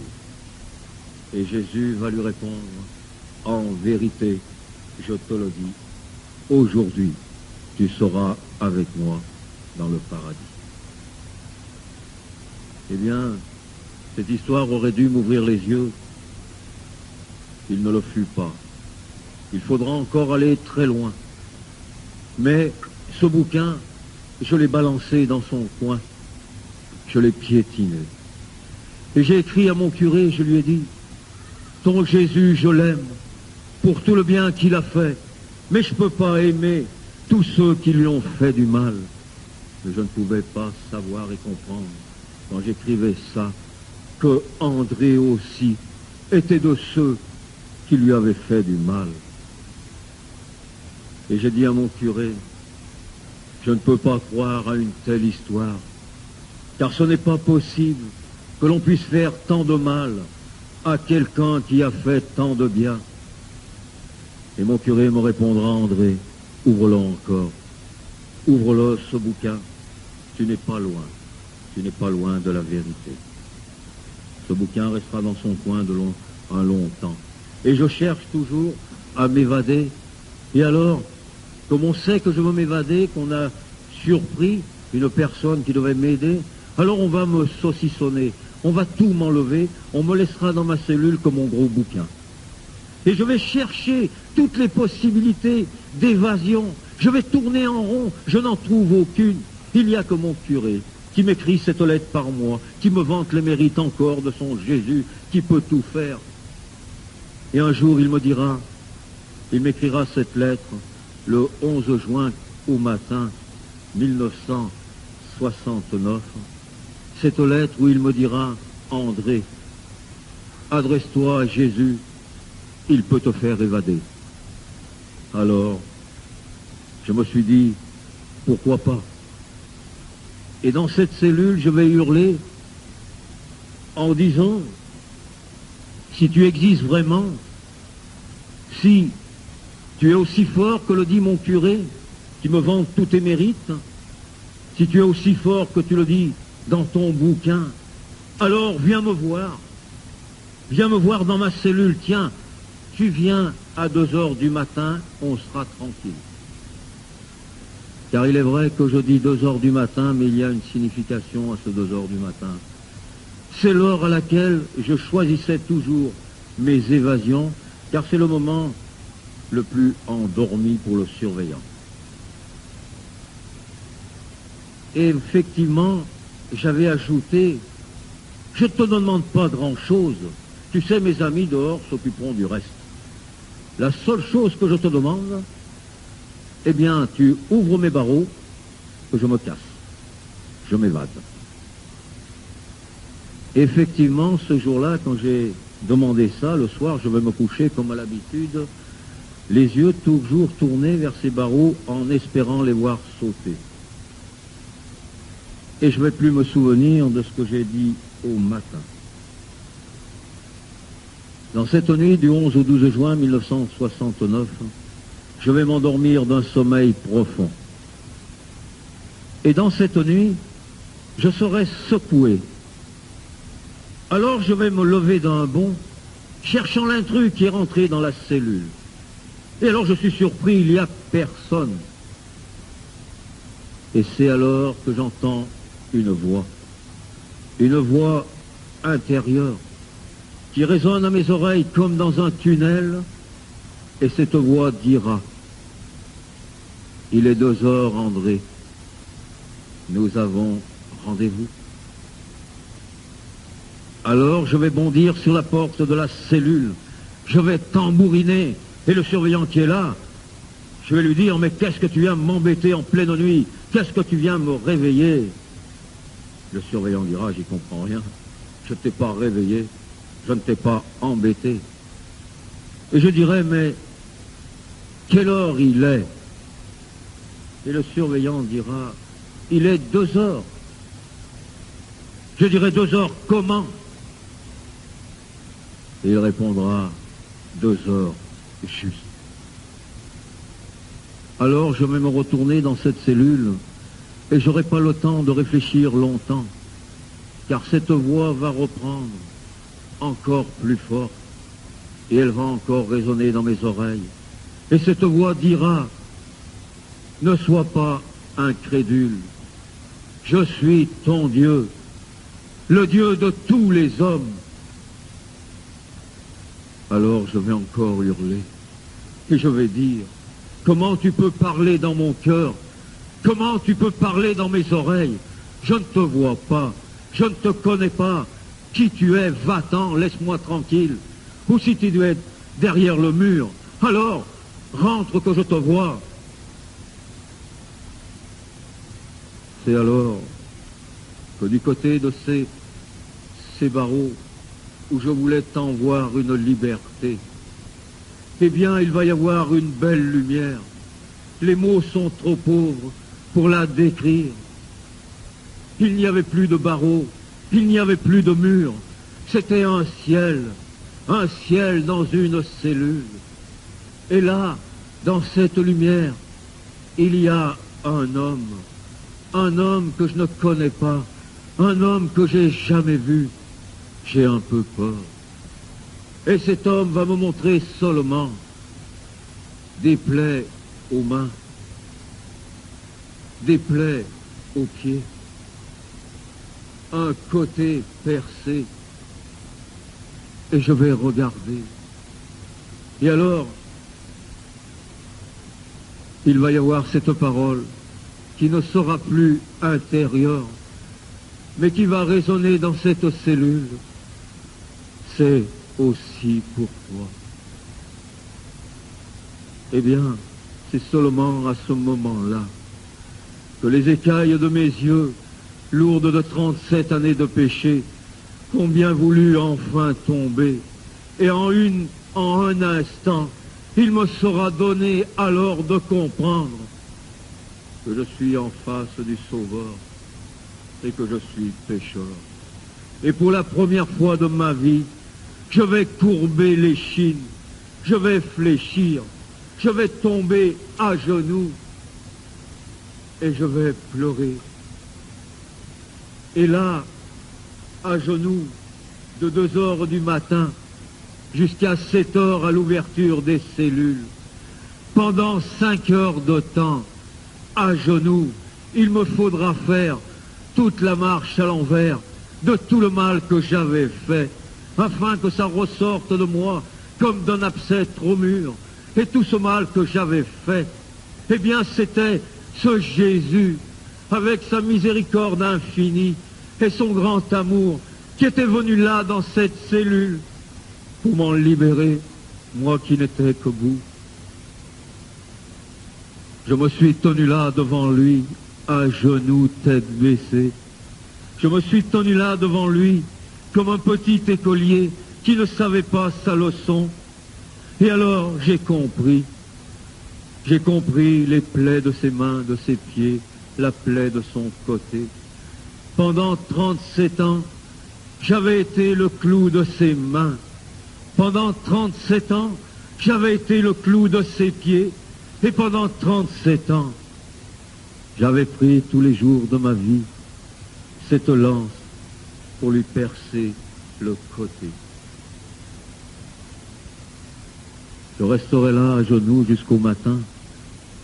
Et Jésus va lui répondre, « En vérité, je te le dis, aujourd'hui, tu seras avec moi dans le paradis. » Eh bien, cette histoire aurait dû m'ouvrir les yeux il ne le fut pas. Il faudra encore aller très loin. Mais ce bouquin, je l'ai balancé dans son coin, je l'ai piétiné. Et j'ai écrit à mon curé, je lui ai dit, ton Jésus, je l'aime, pour tout le bien qu'il a fait, mais je ne peux pas aimer tous ceux qui lui ont fait du mal. Mais je ne pouvais pas savoir et comprendre, quand j'écrivais ça, que André aussi était de ceux qui lui avaient fait du mal. Et j'ai dit à mon curé, je ne peux pas croire à une telle histoire, car ce n'est pas possible que l'on puisse faire tant de mal à quelqu'un qui a fait tant de bien. Et mon curé me répondra, André, ouvre-le encore, ouvre-le ce bouquin, tu n'es pas loin de la vérité. Ce bouquin restera dans son coin un long temps. Et je cherche toujours à m'évader. Et alors, comme on sait que je veux m'évader, qu'on a surpris une personne qui devait m'aider, alors on va me saucissonner, on va tout m'enlever, on me laissera dans ma cellule comme mon gros bouquin. Et je vais chercher toutes les possibilités d'évasion. Je vais tourner en rond, je n'en trouve aucune. Il n'y a que mon curé qui m'écrit cette lettre par mois, qui me vante les mérites encore de son Jésus, qui peut tout faire. Et un jour, il me dira, il m'écrira cette lettre le 11 juin au matin 1969, cette lettre où il me dira, André, adresse-toi à Jésus, il peut te faire évader. Alors, je me suis dit, pourquoi pas? Et dans cette cellule, je vais hurler en disant, si tu existes vraiment, si tu es aussi fort que le dit mon curé, qui me vante tous tes mérites, si tu es aussi fort que tu le dis dans ton bouquin, alors viens me voir dans ma cellule, tiens, tu viens à 2 heures du matin, on sera tranquille. Car il est vrai que je dis 2 heures du matin, mais il y a une signification à ce 2 heures du matin. C'est l'heure à laquelle je choisissais toujours mes évasions, car c'est le moment le plus endormi pour le surveillant. Et effectivement, j'avais ajouté, je ne te demande pas grand-chose, tu sais, mes amis dehors s'occuperont du reste. La seule chose que je te demande, eh bien, tu ouvres mes barreaux, que je me casse, je m'évade. Effectivement, ce jour-là, quand j'ai demandé ça, le soir, je vais me coucher comme à l'habitude, les yeux toujours tournés vers ces barreaux en espérant les voir sauter. Et je ne vais plus me souvenir de ce que j'ai dit au matin. Dans cette nuit du 11 au 12 juin 1969, je vais m'endormir d'un sommeil profond. Et dans cette nuit, je serai secoué. Alors je vais me lever d'un bond, cherchant l'intrus qui est rentré dans la cellule. Et alors je suis surpris, il n'y a personne. Et c'est alors que j'entends une voix intérieure, qui résonne à mes oreilles comme dans un tunnel, et cette voix dira, « Il est 2 heures, André, nous avons rendez-vous. » Alors je vais bondir sur la porte de la cellule, je vais tambouriner, et le surveillant qui est là, je vais lui dire, « Mais qu'est-ce que tu viens m'embêter en pleine nuit? Qu'est-ce que tu viens me réveiller ?» Le surveillant dira, « J'y comprends rien, je ne t'ai pas réveillé, je ne t'ai pas embêté. » Et je dirai, « Mais quelle heure il est ?» Et le surveillant dira, « Il est 2 heures. » Je dirai, « 2 heures comment ?» Et il répondra, « 2 heures juste. » Alors je vais me retourner dans cette cellule et j'aurai pas le temps de réfléchir longtemps, car cette voix va reprendre encore plus fort et elle va encore résonner dans mes oreilles. Et cette voix dira, « Ne sois pas incrédule, je suis ton Dieu, le Dieu de tous les hommes. » Alors je vais encore hurler. Et je vais dire, comment tu peux parler dans mon cœur? Comment tu peux parler dans mes oreilles? Je ne te vois pas, je ne te connais pas. Qui tu es? Va-t'en, laisse-moi tranquille. Ou si tu dois être derrière le mur, alors rentre que je te vois. C'est alors que du côté de ces barreaux où je voulais t'en voir une liberté, eh bien, il va y avoir une belle lumière. Les mots sont trop pauvres pour la décrire. Il n'y avait plus de barreaux, il n'y avait plus de murs. C'était un ciel dans une cellule. Et là, dans cette lumière, il y a un homme que je ne connais pas, un homme que j'ai jamais vu. J'ai un peu peur. Et cet homme va me montrer seulement des plaies aux mains, des plaies aux pieds, un côté percé. Et je vais regarder. Et alors, il va y avoir cette parole qui ne sera plus intérieure, mais qui va résonner dans cette cellule. C'est aussi pour toi. Eh bien, c'est seulement à ce moment-là que les écailles de mes yeux, lourdes de 37 années de péché, ont bien voulu enfin tomber. Et en un instant, il me sera donné alors de comprendre que je suis en face du Sauveur et que je suis pécheur. Et pour la première fois de ma vie, je vais courber l'échine, je vais fléchir, je vais tomber à genoux et je vais pleurer. Et là, à genoux, de 2 heures du matin jusqu'à 7 heures à l'ouverture des cellules, pendant 5 heures de temps, à genoux, il me faudra faire toute la marche à l'envers de tout le mal que j'avais fait, afin que ça ressorte de moi comme d'un abcès trop mûr. Et tout ce mal que j'avais fait, eh bien c'était ce Jésus, avec sa miséricorde infinie et son grand amour, qui était venu là dans cette cellule pour m'en libérer, moi qui n'étais que boue. Je me suis tenu là devant lui, à genoux, tête baissée. Je me suis tenu là devant lui, comme un petit écolier qui ne savait pas sa leçon. Et alors j'ai compris les plaies de ses mains, de ses pieds, la plaie de son côté. Pendant 37 ans, j'avais été le clou de ses mains. Pendant 37 ans, j'avais été le clou de ses pieds. Et pendant 37 ans, j'avais pris tous les jours de ma vie cette lance pour lui percer le côté. Je resterai là à genoux jusqu'au matin,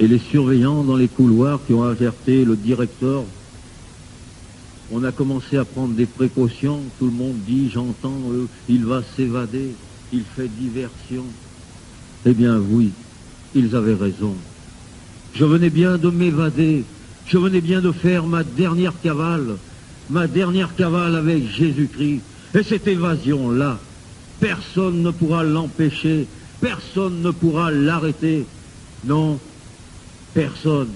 et les surveillants dans les couloirs qui ont alerté le directeur, on a commencé à prendre des précautions. Tout le monde dit, j'entends, il va s'évader, il fait diversion. Eh bien oui, ils avaient raison. Je venais bien de m'évader, je venais bien de faire ma dernière cavale avec Jésus-Christ. Et cette évasion-là, personne ne pourra l'empêcher, personne ne pourra l'arrêter. Non, personne.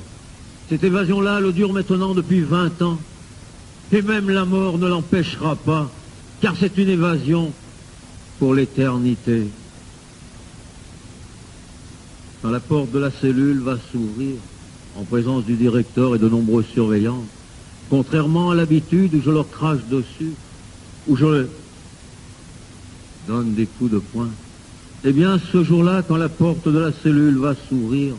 Cette évasion-là, elle dure maintenant depuis 20 ans. Et même la mort ne l'empêchera pas, car c'est une évasion pour l'éternité. Quand la porte de la cellule va s'ouvrir, en présence du directeur et de nombreux surveillants, contrairement à l'habitude où je leur crache dessus, où je leur donne des coups de poing, eh bien ce jour-là, quand la porte de la cellule va s'ouvrir,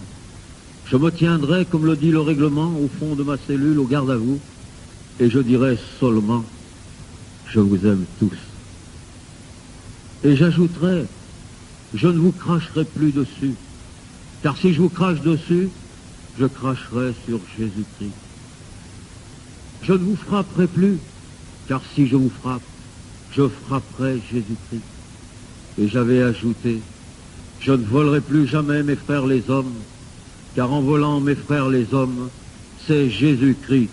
je me tiendrai, comme le dit le règlement, au fond de ma cellule, au garde à vous, et je dirai seulement, je vous aime tous. Et j'ajouterai, je ne vous cracherai plus dessus, car si je vous crache dessus, je cracherai sur Jésus-Christ. Je ne vous frapperai plus, car si je vous frappe, je frapperai Jésus-Christ. Et j'avais ajouté, je ne volerai plus jamais mes frères les hommes, car en volant mes frères les hommes, c'est Jésus-Christ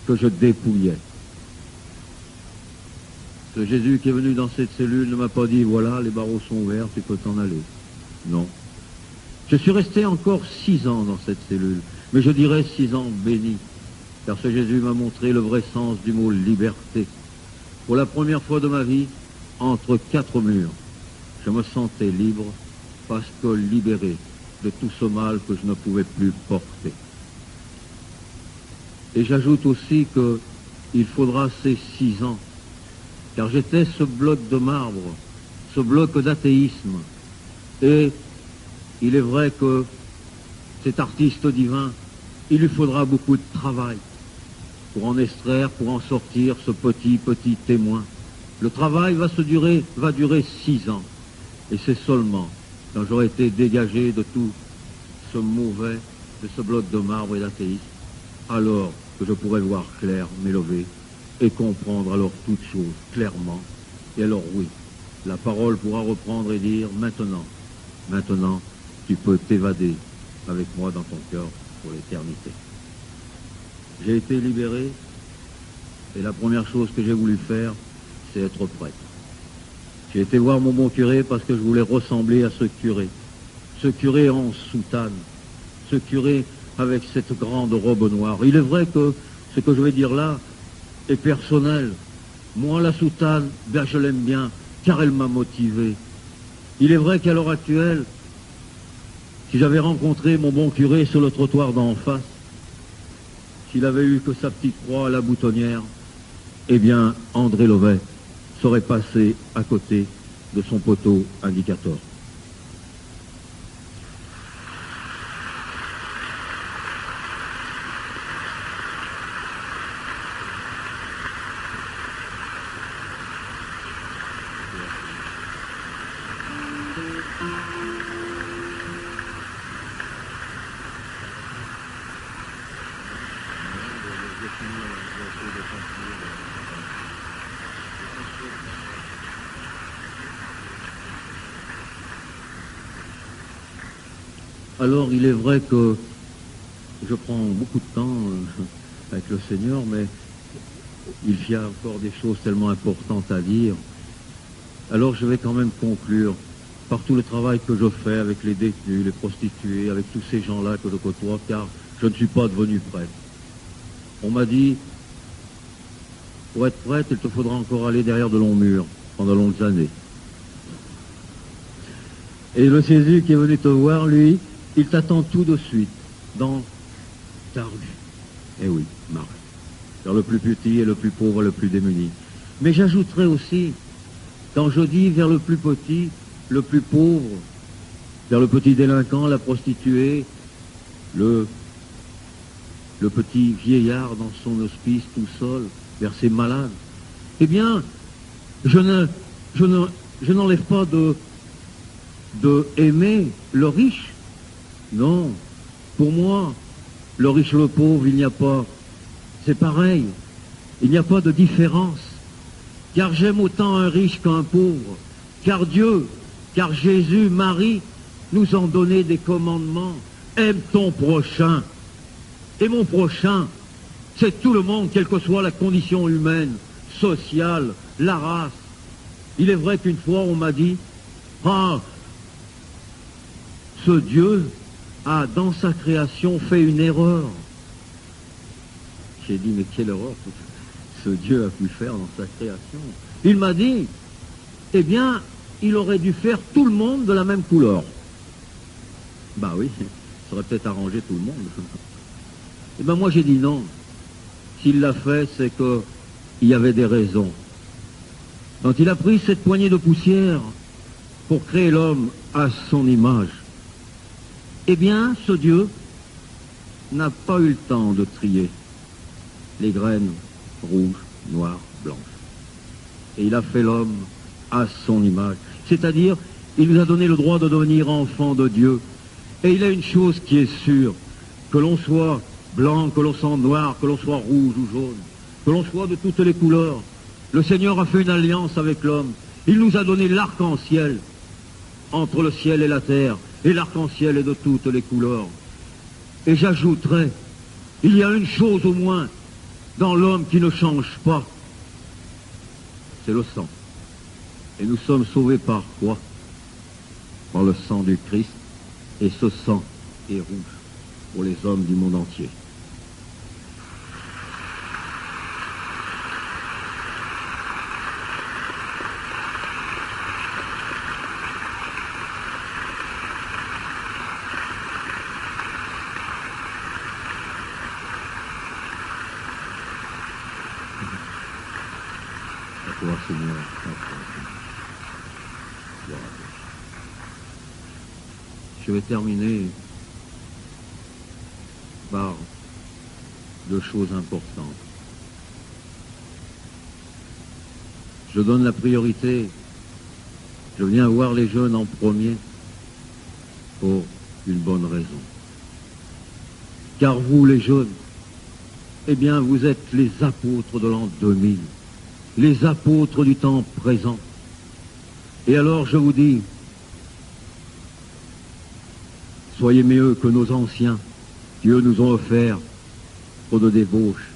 que je dépouillais. Ce Jésus qui est venu dans cette cellule ne m'a pas dit, voilà, les barreaux sont ouverts, tu peux t'en aller. Non. Je suis resté encore 6 ans dans cette cellule, mais je dirais 6 ans bénis, car ce Jésus m'a montré le vrai sens du mot liberté. Pour la première fois de ma vie, entre 4 murs, je me sentais libre, parce que libéré de tout ce mal que je ne pouvais plus porter. Et j'ajoute aussi qu'il faudra ces 6 ans, car j'étais ce bloc de marbre, ce bloc d'athéisme. Et il est vrai que cet artiste divin, il lui faudra beaucoup de travail pour en extraire, pour en sortir ce petit témoin. Le travail va durer 6 ans. Et c'est seulement quand j'aurai été dégagé de tout ce mauvais, de ce bloc de marbre et d'athéisme, alors que je pourrai voir clair, m'élever, et comprendre alors toutes choses clairement. Et alors oui, la parole pourra reprendre et dire, maintenant, tu peux t'évader avec moi dans ton cœur pour l'éternité. J'ai été libéré, et la première chose que j'ai voulu faire, c'est être prêtre. J'ai été voir mon bon curé parce que je voulais ressembler à ce curé en soutane, ce curé avec cette grande robe noire. Il est vrai que ce que je vais dire là est personnel. Moi, la soutane, bien, je l'aime bien, car elle m'a motivé. Il est vrai qu'à l'heure actuelle, si j'avais rencontré mon bon curé sur le trottoir d'en face, s'il avait eu que sa petite croix à la boutonnière, eh bien, André Lovay serait passé à côté de son poteau indicateur. Alors, il est vrai que je prends beaucoup de temps avec le Seigneur, mais il y a encore des choses tellement importantes à dire. Alors, je vais quand même conclure par tout le travail que je fais avec les détenus, les prostituées, avec tous ces gens-là que je côtoie, car je ne suis pas devenu prêtre. On m'a dit, pour être prêtre, il te faudra encore aller derrière de longs murs pendant longues années. Et le Jésus qui est venu te voir, lui, il t'attend tout de suite dans ta rue. Eh oui, ma rue. Vers le plus petit et le plus pauvre et le plus démuni. Mais j'ajouterai aussi, quand je dis vers le plus petit, le plus pauvre, vers le petit délinquant, la prostituée, le petit vieillard dans son hospice tout seul, vers ses malades, eh bien, je n'enlève pas de aimer le riche. Non, pour moi, le riche et le pauvre, il n'y a pas, c'est pareil, il n'y a pas de différence, car j'aime autant un riche qu'un pauvre, car Dieu, car Jésus, Marie, nous ont donné des commandements. Aime ton prochain, et mon prochain, c'est tout le monde, quelle que soit la condition humaine, sociale, la race. Il est vrai qu'une fois on m'a dit, ah, ce Dieu a, dans sa création, fait une erreur. J'ai dit, mais quelle erreur ce Dieu a pu faire dans sa création? Il m'a dit, eh bien, il aurait dû faire tout le monde de la même couleur. Bah oui, ça aurait peut-être arrangé tout le monde. Eh bien, moi, j'ai dit non. S'il l'a fait, c'est qu'il y avait des raisons. Quand il a pris cette poignée de poussière pour créer l'homme à son image, eh bien, ce Dieu n'a pas eu le temps de trier les graines rouges, noires, blanches. Et il a fait l'homme à son image. C'est-à-dire, il nous a donné le droit de devenir enfant de Dieu. Et il a une chose qui est sûre, que l'on soit blanc, que l'on soit noir, que l'on soit rouge ou jaune, que l'on soit de toutes les couleurs. Le Seigneur a fait une alliance avec l'homme. Il nous a donné l'arc-en-ciel. entre le ciel et la terre, et l'arc-en-ciel est de toutes les couleurs. Et j'ajouterai, il y a une chose au moins dans l'homme qui ne change pas, c'est le sang. Et nous sommes sauvés par quoi? Par le sang du Christ, et ce sang est rouge pour les hommes du monde entier. Gloire au Seigneur. Gloire à Dieu. Je vais terminer par deux choses importantes. Je donne la priorité. Je viens voir les jeunes en premier pour une bonne raison. Car vous, les jeunes, eh bien, vous êtes les apôtres de l'an 2000, les apôtres du temps présent. Et alors, je vous dis, soyez mieux que nos anciens, qui eux nous ont offert trop de débauche.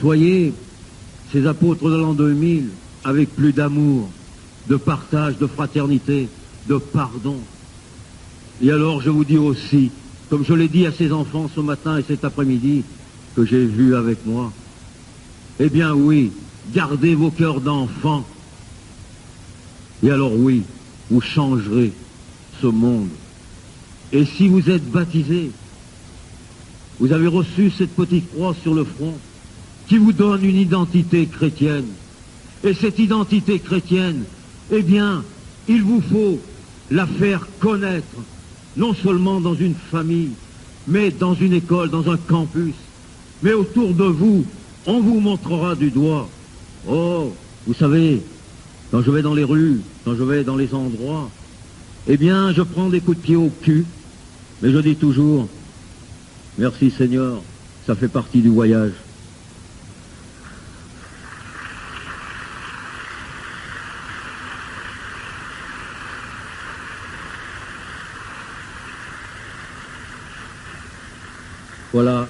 Soyez ces apôtres de l'an 2000 avec plus d'amour, de partage, de fraternité, de pardon. Et alors je vous dis aussi, comme je l'ai dit à ces enfants ce matin et cet après-midi, que j'ai vu avec moi, eh bien oui, gardez vos cœurs d'enfants. Et alors oui, vous changerez ce monde. Et si vous êtes baptisés, vous avez reçu cette petite croix sur le front qui vous donne une identité chrétienne. Et cette identité chrétienne, eh bien, il vous faut la faire connaître, non seulement dans une famille, mais dans une école, dans un campus. Mais autour de vous, on vous montrera du doigt. Oh, vous savez, quand je vais dans les rues, quand je vais dans les endroits, eh bien, je prends des coups de pied au cul, mais je dis toujours, merci Seigneur, ça fait partie du voyage. Voilà,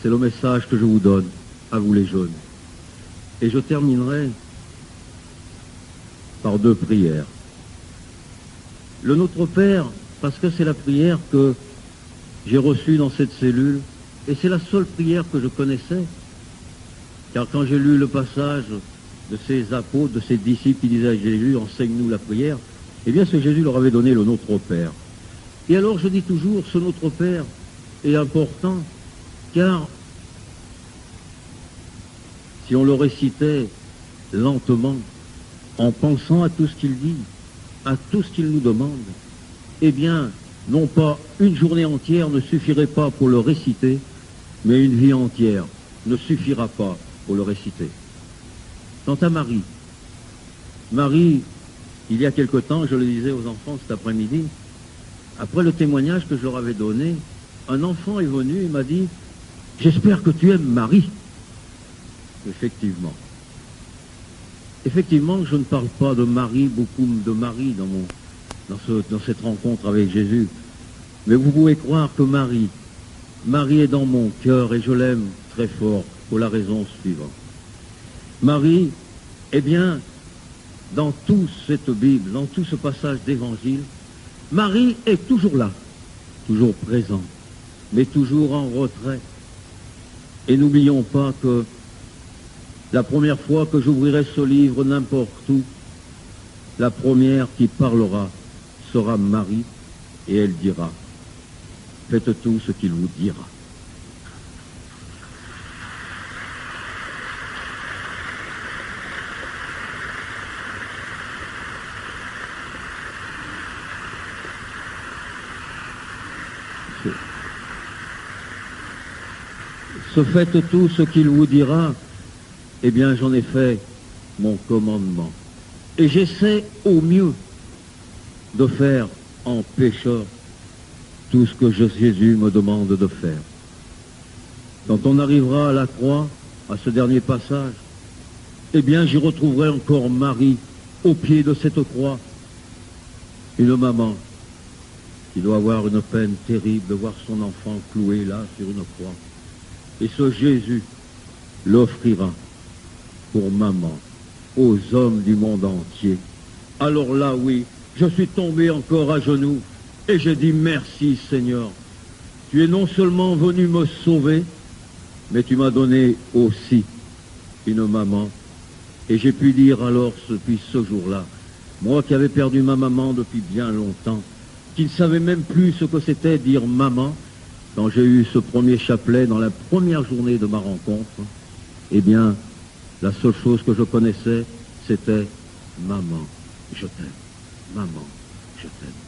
c'est le message que je vous donne, à vous les jeunes. Et je terminerai par deux prières. Le Notre Père, parce que c'est la prière que j'ai reçue dans cette cellule, et c'est la seule prière que je connaissais, car quand j'ai lu le passage de ces apôtres, de ces disciples qui disaient à Jésus, enseigne-nous la prière, eh bien ce Jésus leur avait donné le Notre Père. Et alors je dis toujours, ce Notre Père est important, car si on le récitait lentement, en pensant à tout ce qu'il dit, à tout ce qu'il nous demande, eh bien, non pas une journée entière ne suffirait pas pour le réciter, mais une vie entière ne suffira pas pour le réciter. Quant à Marie, il y a quelque temps, je le disais aux enfants cet après-midi, après le témoignage que je leur avais donné, un enfant est venu et m'a dit « J'espère que tu aimes Marie ». Effectivement. Effectivement, je ne parle pas de Marie, beaucoup de Marie dans cette rencontre avec Jésus. Mais vous pouvez croire que Marie est dans mon cœur et je l'aime très fort pour la raison suivante. Marie, eh bien, dans toute cette Bible, dans tout ce passage d'évangile, Marie est toujours là, toujours présente, mais toujours en retrait. Et n'oublions pas que la première fois que j'ouvrirai ce livre n'importe où, la première qui parlera sera Marie, et elle dira, faites tout ce qu'il vous dira. Ce faites tout ce qu'il vous dira, eh bien j'en ai fait mon commandement. Et j'essaie au mieux de faire en pécheur tout ce que Jésus me demande de faire. Quand on arrivera à la croix, à ce dernier passage, eh bien j'y retrouverai encore Marie au pied de cette croix. Une maman qui doit avoir une peine terrible de voir son enfant cloué là sur une croix. Et ce Jésus l'offrira pour maman aux hommes du monde entier. Alors là, oui, je suis tombé encore à genoux et j'ai dit merci Seigneur. Tu es non seulement venu me sauver, mais tu m'as donné aussi une maman. Et j'ai pu dire alors, depuis ce jour-là, moi qui avais perdu ma maman depuis bien longtemps, qui ne savais même plus ce que c'était dire maman, quand j'ai eu ce premier chapelet dans la première journée de ma rencontre, eh bien, la seule chose que je connaissais, c'était maman, je t'aime, maman, je t'aime.